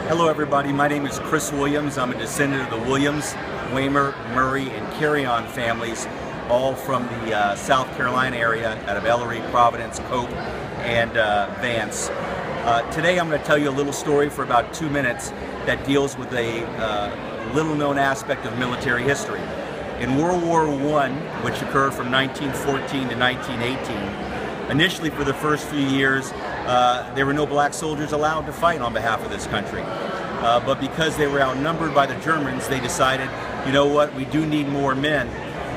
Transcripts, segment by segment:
Hello everybody, my name is Chris Williams. I'm a descendant of the Williams, Waymer, Murray, and Carrion families, all from the South Carolina area out of Ellery, Providence, Cope, and Vance. Today I'm going to tell you a little story for about 2 minutes that deals with a little known aspect of military history. In World War I, which occurred from 1914 to 1918, initially for the first few years there were no black soldiers allowed to fight on behalf of this country. But because they were outnumbered by the Germans, they decided, you know what, we do need more men.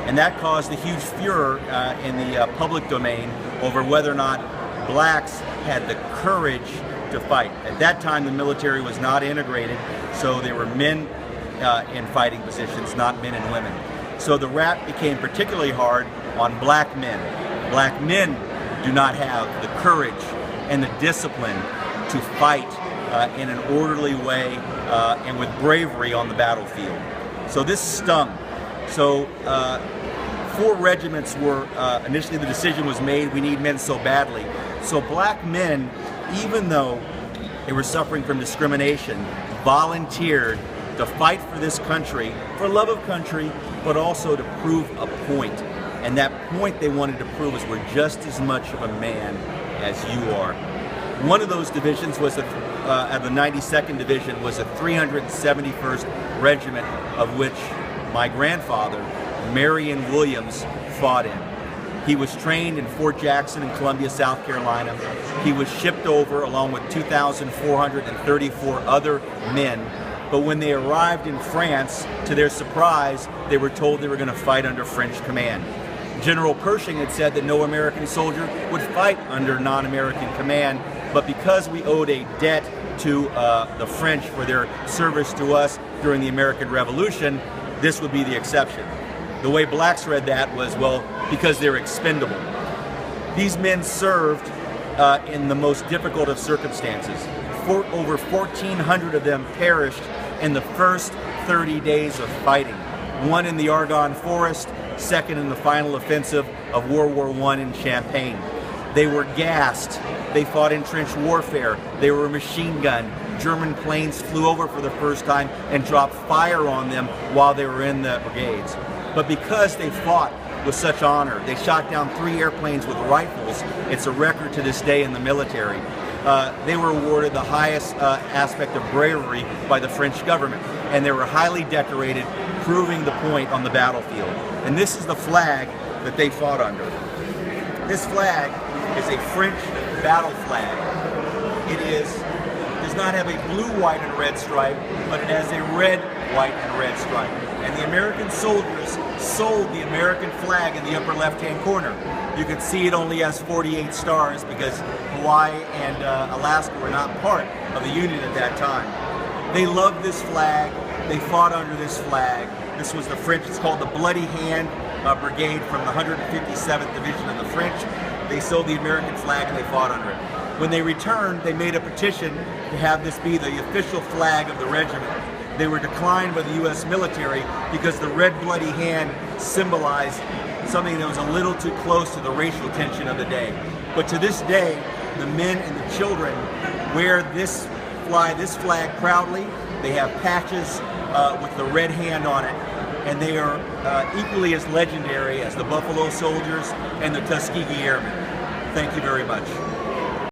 And that caused a huge furor in the public domain over whether or not blacks had the courage to fight. At that time the military was not integrated, so there were men in fighting positions, not men and women. So the rap became particularly hard on black men. Black men do not have the courage and the discipline to fight in an orderly way and with bravery on the battlefield. So this stung. So 4 regiments were, initially the decision was made, we need men so badly. So black men, even though they were suffering from discrimination, volunteered to fight for this country, for love of country, but also to prove a point. And that point they wanted to prove is we're just as much of a man as you are. One of those divisions was the 92nd Division was the 371st Regiment, of which my grandfather, Marion Williams, fought in. He was trained in Fort Jackson in Columbia, South Carolina. He was shipped over along with 2,434 other men. But when they arrived in France, to their surprise, they were told they were going to fight under French command. General Pershing had said that no American soldier would fight under non-American command, but because we owed a debt to the French for their service to us during the American Revolution, this would be the exception. The way blacks read that was, well, because they're expendable. These men served in the most difficult of circumstances. Over 1,400 of them perished in the first 30 days of fighting. One in the Argonne Forest, second in the final offensive of World War I in Champagne. They were gassed. They fought in trench warfare. They were machine gunned. German planes flew over for the first time and dropped fire on them while they were in the brigades. But because they fought with such honor, they shot down 3 airplanes with rifles. It's a record to this day in the military. They were awarded the highest aspect of bravery by the French government, and they were highly decorated, proving the point on the battlefield. And this is the flag that they fought under. This flag is a French battle flag. It does not have a blue, white, and red stripe, but it has a red, white, and red stripe. And the American soldiers sold the American flag in the upper left-hand corner. You can see it only has 48 stars because Hawaii and Alaska were not part of the Union at that time. They loved this flag. They fought under this flag. This was the French, it's called the Bloody Hand Brigade from the 157th Division of the French. They sold the American flag and they fought under it. When they returned, they made a petition to have this be the official flag of the regiment. They were declined by the U.S. military because the red bloody hand symbolized something that was a little too close to the racial tension of the day. But to this day, the men and the children wear this flag proudly. They have patches with the red hand on it, and they are equally as legendary as the Buffalo Soldiers and the Tuskegee Airmen. Thank you very much.